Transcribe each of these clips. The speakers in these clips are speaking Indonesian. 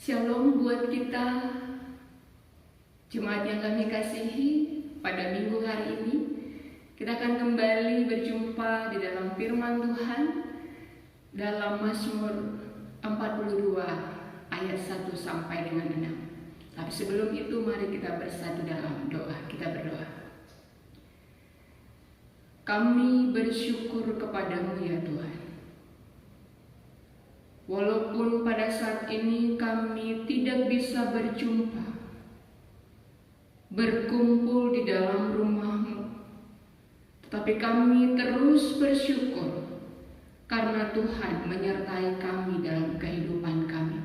Shalom buat kita, jemaat yang kami kasihi. Pada minggu hari ini kita akan kembali berjumpa di dalam firman Tuhan dalam Mazmur 42 ayat 1 sampai dengan 6. Tapi sebelum itu mari kita bersatu dalam doa. Kita berdoa. Kami bersyukur kepadamu ya Tuhan. Walaupun pada saat ini kami tidak bisa berjumpa, berkumpul di dalam rumah-Mu, tetapi kami terus bersyukur karena Tuhan menyertai kami dalam kehidupan kami.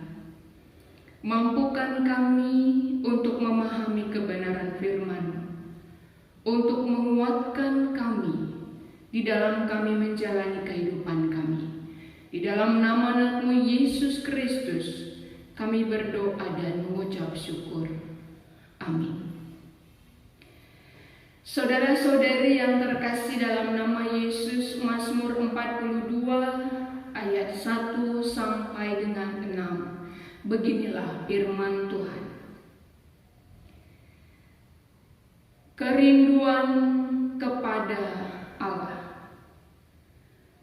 Mampukan kami untuk memahami kebenaran firman-Mu, untuk menguatkan kami di dalam kami menjalani kehidupan kami. Di dalam nama Anak-Mu Yesus Kristus, kami berdoa dan mengucap syukur. Amin. Saudara-saudari yang terkasih dalam nama Yesus, Mazmur 42 ayat 1 sampai dengan 6. Beginilah firman Tuhan. Kerinduan kepada Allah.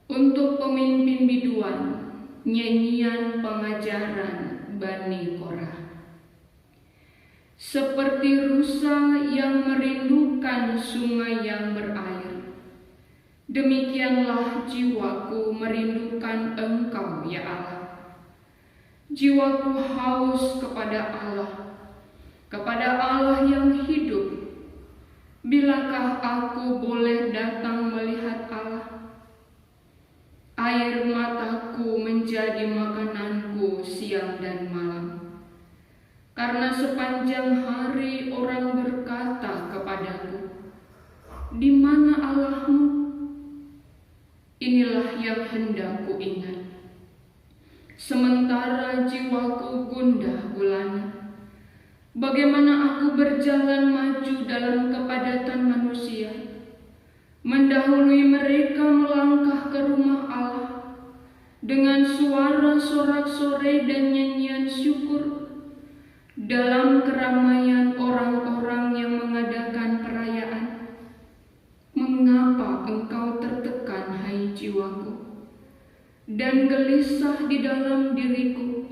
Untuk pemimpin biduan, nyanyian pengajaran Bani Korah. Seperti rusa yang merindukan sungai yang berair, demikianlah jiwaku merindukan Engkau ya Allah. Jiwaku haus kepada Allah yang hidup. Bilakah aku boleh datang melihat Allah? Air mataku menjadi makananku siang dan malam. Karena sepanjang hari orang berkata kepadaku, "Di mana Allah-Mu?" Inilah yang hendak ku ingat. Sementara jiwaku gundah gulana, bagaimana aku berjalan maju dalam kepadatan manusia, mendahului mereka melangkah ke rumah Allah dengan suara sorak-sorai dan nyanyian syukur dalam keramaian orang-orang yang mengadakan perayaan. Mengapa engkau tertekan, hai jiwaku, dan gelisah di dalam diriku?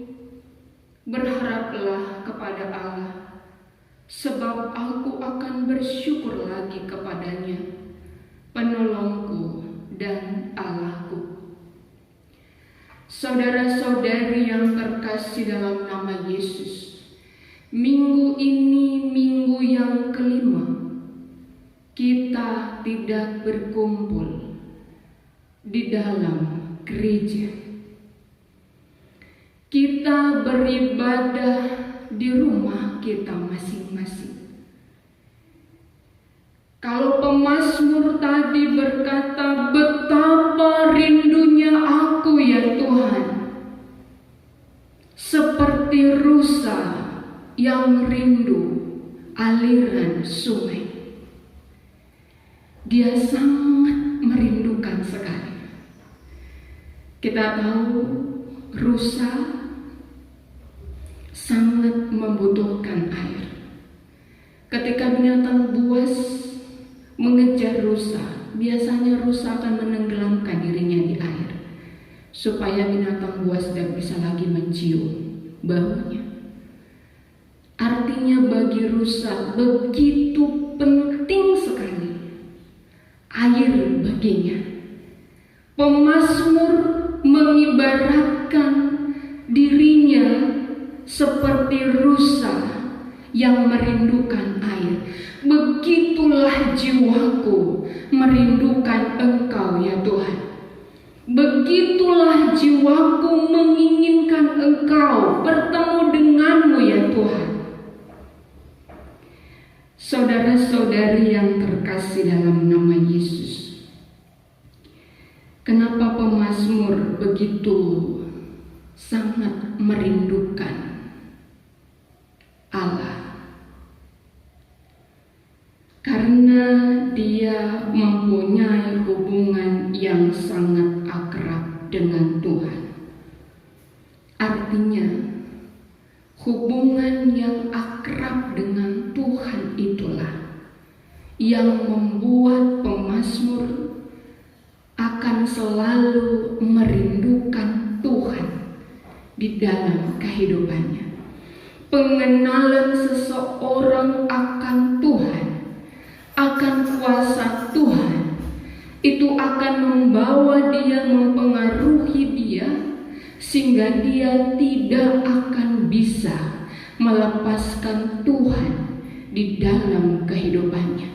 Berharaplah kepada Allah, sebab aku akan bersyukur lagi kepadanya, penolongku dan Allahku. Saudara-saudari yang terkasih dalam nama Yesus, minggu ini minggu yang kelima kita tidak berkumpul di dalam gereja. Kita beribadah di rumah kita masing-masing. Kalau pemazmur tadi berkata, "Betapa rindunya aku ya Tuhan, seperti rusa yang rindu aliran sungai." Dia sangat merindukan sekali. Kita tahu rusa sangat membutuhkan air. Ketika binatang buas mengejar rusa, biasanya rusa akan menenggelamkan dirinya di air supaya binatang buas tidak bisa lagi mencium baunya. Artinya bagi rusa begitu penting sekali air baginya. Pemazmur mengibaratkan dirinya seperti rusa yang merindukan air. Begitulah jiwaku merindukan Engkau ya Tuhan. Begitulah jiwaku menginginkan Engkau, bertemu denganmu ya Tuhan. Saudara-saudari yang terkasih dalam nama Yesus, kenapa pemazmur begitu sangat merindukan Allah? Karena dia mempunyai hubungan yang sangat akrab dengan Tuhan. Artinya yang membuat pemazmur akan selalu merindukan Tuhan di dalam kehidupannya. Pengenalan seseorang akan Tuhan, akan kuasa Tuhan, itu akan membawa dia, mempengaruhi dia, sehingga dia tidak akan bisa melepaskan Tuhan di dalam kehidupannya.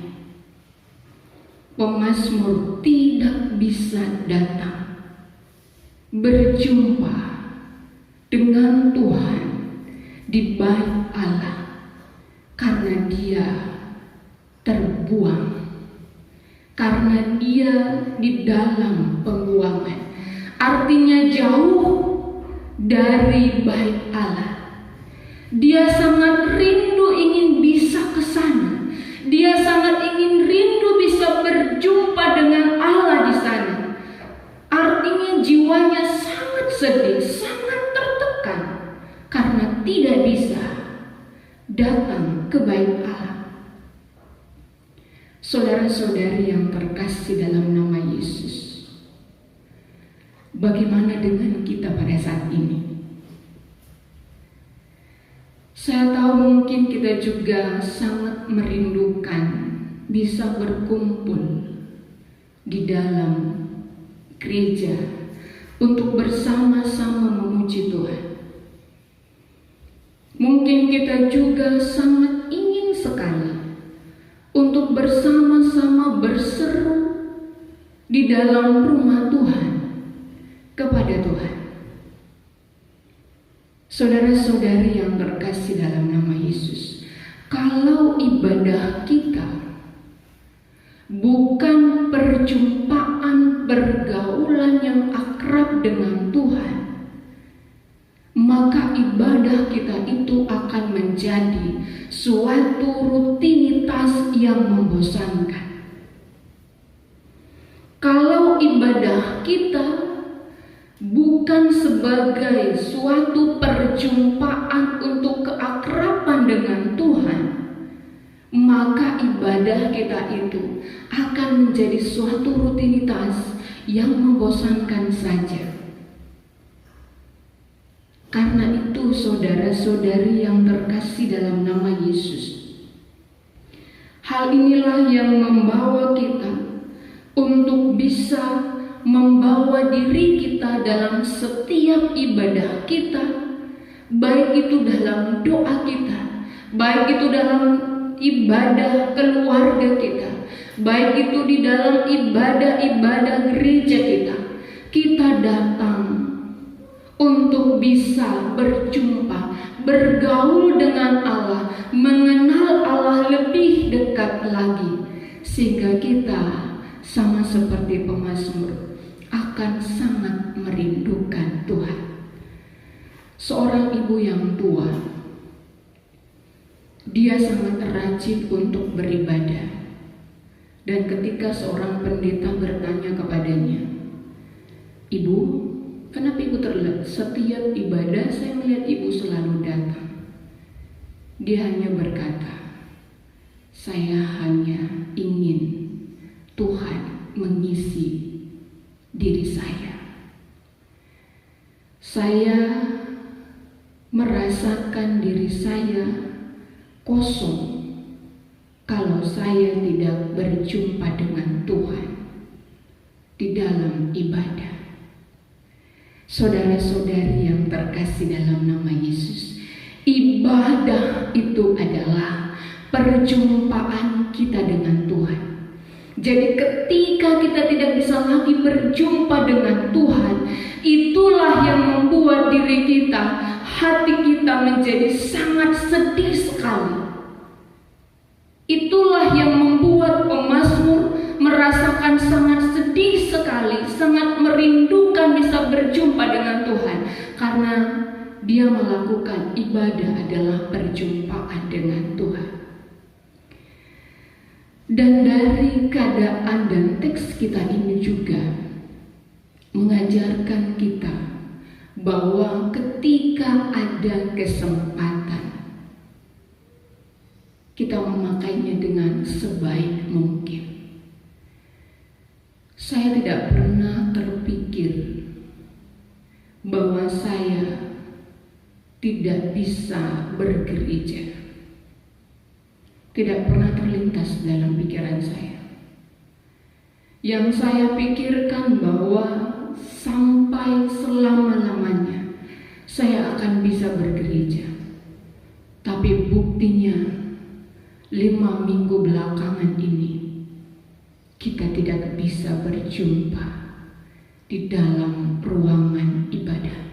Pemazmur tidak bisa datang berjumpa dengan Tuhan di bait Allah karena dia terbuang, karena dia di dalam pembuangan, artinya jauh dari bait Allah. Dia sangat rindu ingin bisa ke sana. Dia sangat ingin rindu bisa berjumpa dengan Allah di sana. Artinya jiwanya sangat sedih, sangat tertekan karena tidak bisa datang ke bait Allah. Saudara-saudari yang terkasih dalam nama Yesus, bagaimana dengan kita pada saat ini? Saya tahu mungkin kita juga sangat merindukan bisa berkumpul di dalam gereja untuk bersama-sama memuji Tuhan. Mungkin kita juga sangat ingin sekali untuk bersama-sama berseru di dalam rumah Tuhan kepada Tuhan. Saudara-saudari yang terkasih dalam nama Yesus, kalau ibadah kita bukan perjumpaan pergaulan yang akrab dengan Tuhan, maka ibadah kita itu akan menjadi suatu rutinitas yang membosankan. Kalau ibadah kita bukan sebagai suatu perjumpaan untuk keakraban dengan Tuhan, maka ibadah kita itu akan menjadi suatu rutinitas yang membosankan saja. Karena itu saudara-saudari yang terkasih dalam nama Yesus, hal inilah yang membawa kita untuk bisa membawa diri kita dalam setiap ibadah kita, baik itu dalam doa kita, baik itu dalam ibadah keluarga kita, baik itu di dalam ibadah-ibadah gereja kita datang untuk bisa berjumpa, bergaul dengan Allah, mengenal Allah lebih dekat lagi, sehingga kita sama seperti pemazmur akan sangat merindukan Tuhan. Seorang ibu yang tua, dia sangat rajin untuk beribadah. Dan ketika seorang pendeta bertanya kepadanya, "Ibu, kenapa ibu terlihat setiap ibadah saya melihat ibu selalu datang?" Dia hanya berkata, "Saya hanya ingin Tuhan mengisi diri saya. Saya merasakan diri saya kosong kalau saya tidak berjumpa dengan Tuhan di dalam ibadah." Saudara-saudari yang terkasih dalam nama Yesus, ibadah itu adalah perjumpaan kita dengan Tuhan. Jadi ketika kita tidak bisa lagi berjumpa dengan Tuhan, itulah yang membuat diri kita, hati kita menjadi sangat sedih sekali. Itulah yang membuat pemazmur merasakan sangat sedih sekali, sangat merindukan bisa berjumpa dengan Tuhan, karena dia melakukan ibadah adalah perjumpaan dengan Tuhan. Dan dari keadaan dan teks kita ini juga mengajarkan kita bahwa ketika ada kesempatan, kita memakainya dengan sebaik mungkin. Saya tidak pernah terpikir bahwa saya tidak bisa bergereja. Tidak pernah terlintas dalam pikiran saya. Yang saya pikirkan bahwa sampai selama-lamanya saya akan bisa bergereja. Tapi buktinya 5 minggu belakangan ini kita tidak bisa berjumpa di dalam ruangan ibadah.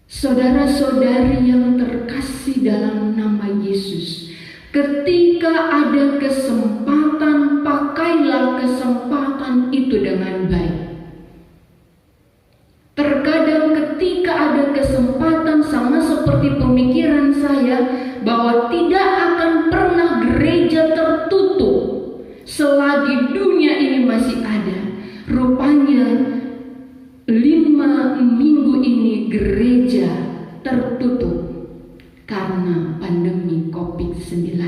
Saudara-saudari yang terkasih dalam nama Yesus, ketika ada kesempatan, pakailah kesempatan itu dengan baik. Terkadang ketika ada kesempatan, sama seperti pemikiran saya bahwa tidak akan pernah gereja tertutup selagi dunia ini masih ada. Rupanya 5 minggu ini gereja tertutup karena pandemi COVID-19.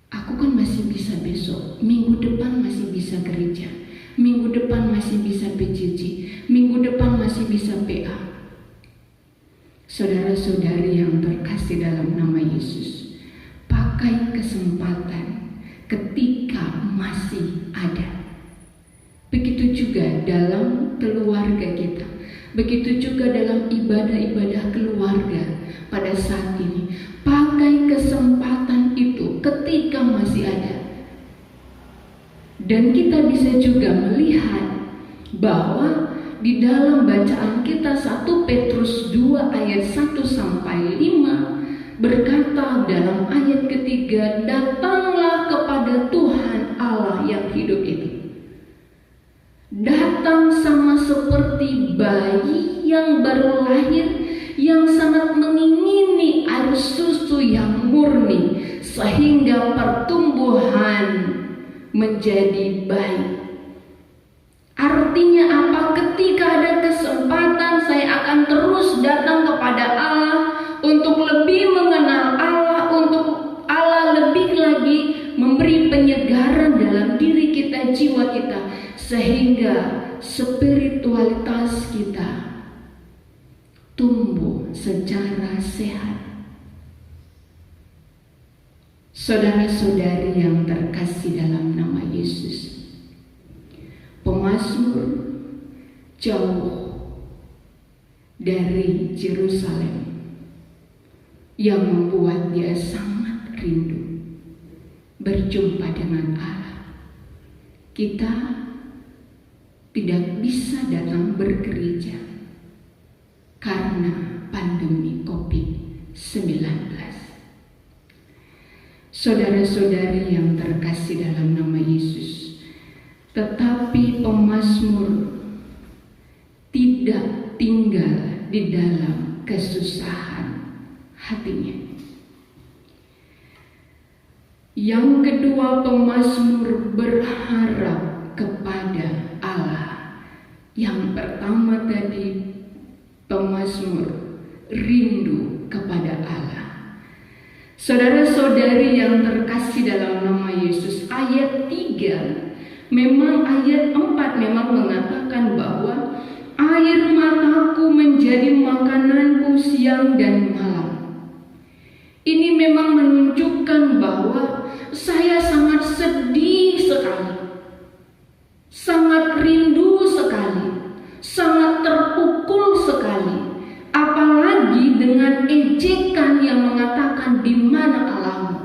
Aku kan masih bisa besok, minggu depan masih bisa gereja, minggu depan masih bisa PJJ, minggu depan masih bisa PA. Saudara-saudari yang terkasih dalam nama Yesus, pakai kesempatan ketika masih ada. Begitu juga dalam keluarga kita, begitu juga dalam ibadah-ibadah keluarga pada saat ini. Pakai kesempatan itu ketika masih ada. Dan kita bisa juga melihat bahwa di dalam bacaan kita 1 Petrus 2 ayat 1 sampai 5 berkata dalam ayat ketiga, datanglah kepada Tuhan Allah yang hidup itu. Datang sama seperti bayi yang baru lahir, yang sangat mengingini air susu yang murni, sehingga pertumbuhan menjadi baik. Artinya apa? Ketika ada kesempatan, saya akan terus datang kepada Allah untuk lebih mengenal Allah, untuk Allah lebih lagi memberi penyegaran dalam diri kita, jiwa kita, sehingga spiritualitas kita tumbuh secara sehat. Saudara-saudari yang terkasih dalam nama Yesus, pemazmur jauh dari Yerusalem yang membuat dia sangat rindu berjumpa dengan Allah. Kita tidak bisa datang bergereja karena pandemi COVID-19. Saudara-saudari yang terkasih dalam nama Yesus, tetapi pemazmur tidak tinggal di dalam kesusahan hatinya. Yang kedua, pemazmur berharap kepada Allah. Yang pertama tadi, pemazmur rindu kepada Allah. Saudara-saudari yang terkasih dalam nama Yesus, ayat 3, memang ayat 4 memang mengatakan bahwa air mataku menjadi makananku siang dan malam. Ini memang menunjukkan bahwa saya sangat sedih sekali, sangat rindu sekali, sangat terpukul sekali. Apalagi dengan ejekan yang mengatakan di mana Allahmu.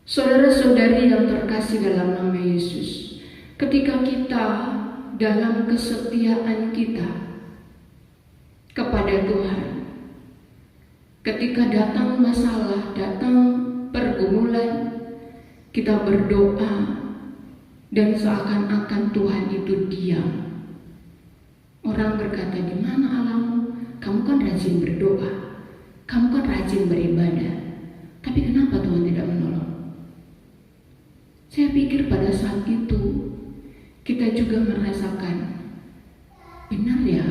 Saudara-saudari yang terkasih dalam nama Yesus, ketika kita dalam kesetiaan kita kepada Tuhan, ketika datang masalah, datang pergumulan, kita berdoa dan seakan-akan Tuhan itu diam. Orang berkata, di mana Allahmu? Kamu kan rajin berdoa, kamu kan rajin beribadah, tapi kenapa Tuhan tidak menolong? Saya pikir pada saat itu kita juga merasakan, benar ya,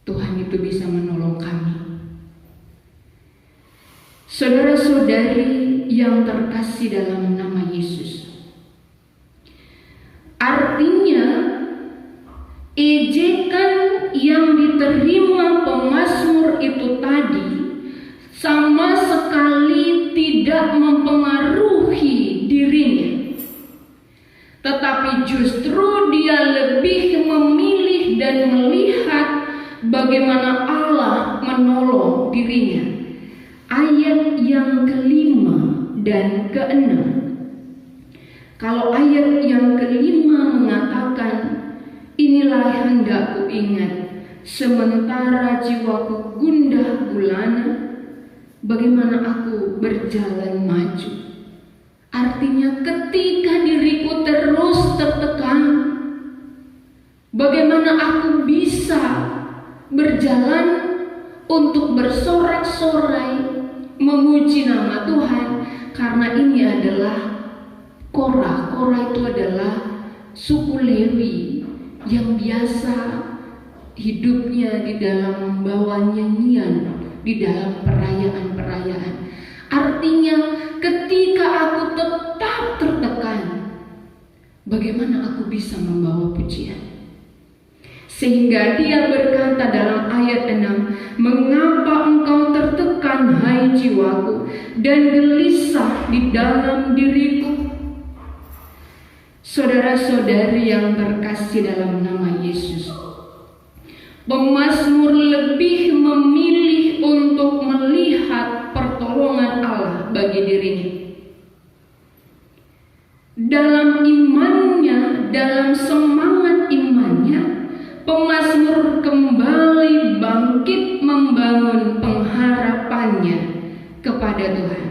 Tuhan itu bisa menolong kami. Saudara-saudari yang terkasih dalam nama Yesus, artinya ejekan yang diterima pemazmur itu tadi sama sekali tidak mempengaruhi dirinya, tetapi justru dia lebih memilih dan melihat bagaimana Allah menolong dirinya. Ayat yang kelima dan keenam. Kalau ayat yang kelima mengatakan, inilah hendakku ingat, sementara jiwaku gundah gulana, bagaimana aku berjalan maju. Artinya ketika diriku terus tertekan, bagaimana aku bisa berjalan untuk bersorak-sorai memuji nama Tuhan, karena ini adalah Korah. Korah itu adalah suku Lewi yang biasa hidupnya di dalam membawa nyanyian di dalam perayaan-perayaan. Artinya ketika aku tetap tertekan, bagaimana aku bisa membawa pujian? Sehingga dia berkata dalam ayat 6, mengapa engkau tertekan hai jiwaku, dan gelisah di dalam diriku? Saudara-saudari yang terkasih dalam nama Yesus, pemazmur lebih memilih untuk melihat pertolongan Allah bagi dirinya. Dalam imannya, dalam semangat imannya, pemazmur kembali bangkit membangun pengharapannya kepada Tuhan.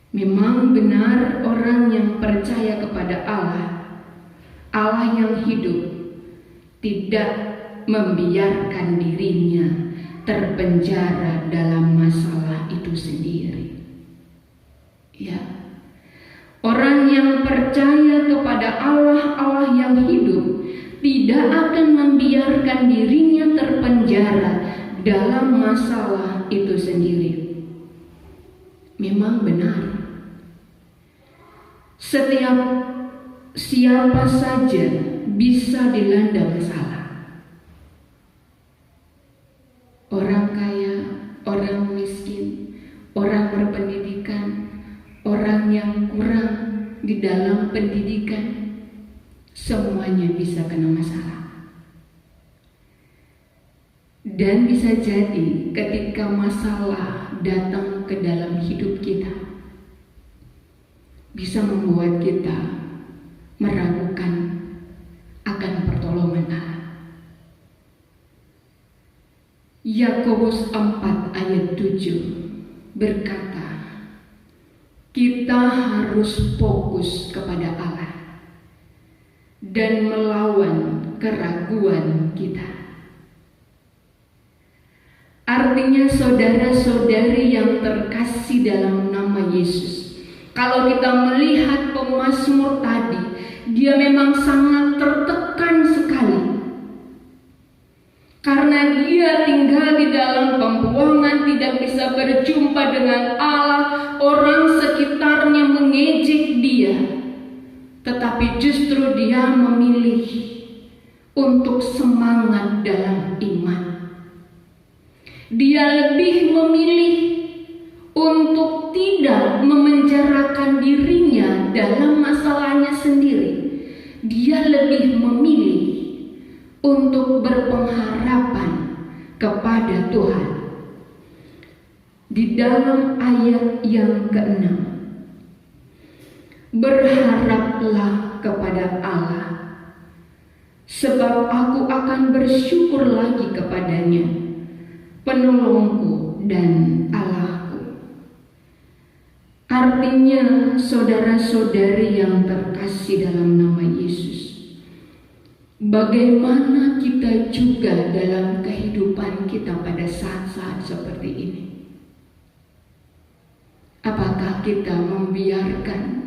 Memang benar orang yang percaya kepada Allah, Allah yang hidup, tidak membiarkan dirinya terpenjara dalam masalah itu sendiri. Ya, orang yang percaya kepada Allah, Allah yang hidup, tidak akan membiarkan dirinya terpenjara dalam masalah itu sendiri. Memang benar, siapa saja bisa dilanda masalah. Orang kaya, orang miskin, orang berpendidikan, orang yang kurang di dalam pendidikan, semuanya bisa kena masalah. Dan bisa jadi ketika masalah datang ke dalam hidup kita, bisa membuat kita meragukan akan pertolongan Allah. Yakobus 4 ayat 7 berkata, kita harus fokus kepada Allah dan melawan keraguan kita. Artinya saudara-saudari yang terkasih dalam nama Yesus, kalau kita melihat pemazmur tadi, dia memang sangat tertekan sekali. Karena dia tinggal di dalam pembuangan, tidak bisa berjumpa dengan Allah, orang sekitarnya mengejek dia. Tetapi justru dia memilih untuk semangat dalam iman. Dia lebih memilih untuk tidak memenjarakan dirinya dalam masalahnya sendiri. Dia lebih memilih untuk berpengharapan kepada Tuhan. Di dalam ayat yang ke-6, berharaplah kepada Allah, sebab aku akan bersyukur lagi kepadanya, penolongku dan Allahku. Artinya saudara-saudari yang terkasih dalam nama Yesus, bagaimana kita juga dalam kehidupan kita pada saat-saat seperti ini? Apakah kita membiarkan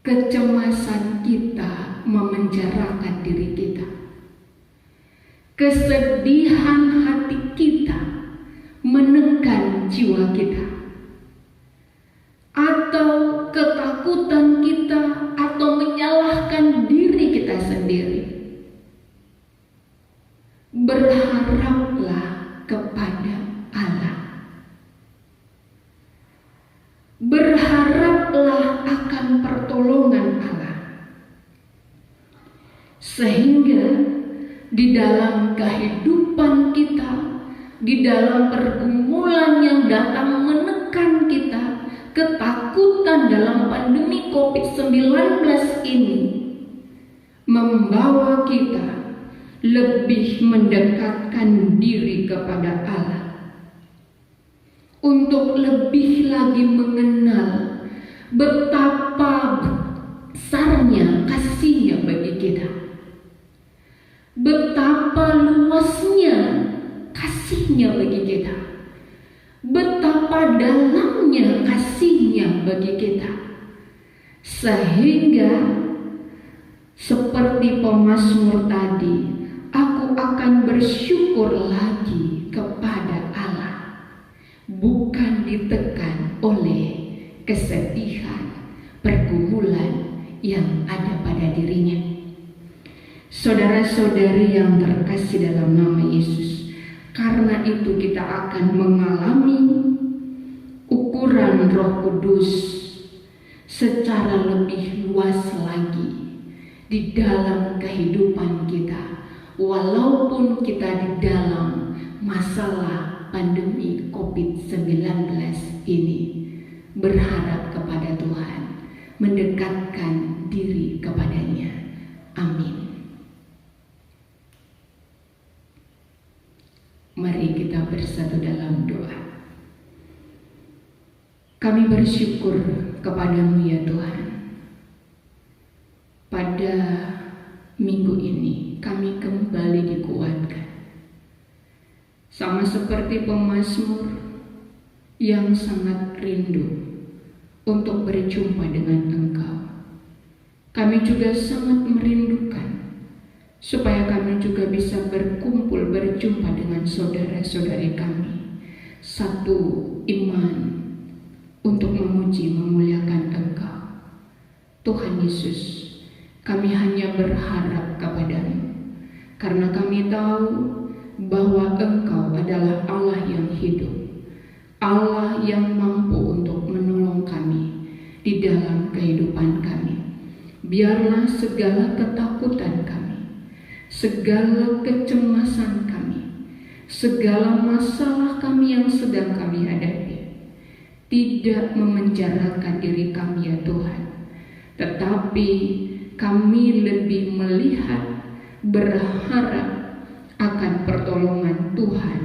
kecemasan kita memenjarakan diri kita? Kesedihan hati kita jiwa kita, atau ketakutan kita, atau menyalahkan diri kita sendiri. Berharaplah kepada Allah. Berharaplah akan pertolongan Allah, sehingga di dalam kehidupan kita, di dalam pergumulan yang datang menekan kita, ketakutan dalam pandemi COVID-19 ini membawa kita lebih mendekatkan diri kepada Allah, untuk lebih lagi mengenal betapa besarnya kasih-Nya bagi kita, betapa luasnya kasih-Nya bagi kita, betapa dalamnya kasih-Nya bagi kita, sehingga seperti pemazmur tadi, aku akan bersyukur lagi kepada Allah, bukan ditekan oleh kesedihan, pergumulan yang ada pada dirinya. Saudara-saudari yang terkasih dalam nama Yesus, karena itu kita akan mengalami ukuran Roh Kudus secara lebih luas lagi di dalam kehidupan kita, walaupun kita di dalam masalah pandemi COVID-19 ini. Berharap kepada Tuhan, mendekatkan diri kepadanya. Amin. Mari kita bersatu dalam doa. Kami bersyukur kepada-Mu ya Tuhan. Pada minggu ini kami kembali dikuatkan, sama seperti pemazmur yang sangat rindu untuk berjumpa dengan Engkau. Kami juga sangat merindukan supaya kami juga bisa berkumpul, berjumpa dengan saudara-saudari kami, satu iman untuk memuji, memuliakan Engkau. Tuhan Yesus, kami hanya berharap kepada-Mu, karena kami tahu bahwa Engkau adalah Allah yang hidup, Allah yang mampu untuk menolong kami di dalam kehidupan kami. Biarlah segala ketakutan kami, segala kecemasan kami, segala masalah kami yang sedang kami hadapi tidak memenjarakan diri kami ya Tuhan, tetapi kami lebih melihat, berharap akan pertolongan Tuhan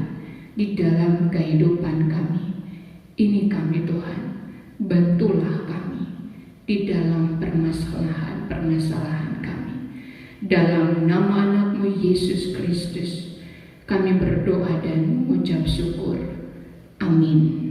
di dalam kehidupan kami. Ini kami Tuhan, bantulah kami di dalam permasalahan kami. Dalam nama anak-Mu Yesus Kristus, kami berdoa dan mengucap syukur. Amin.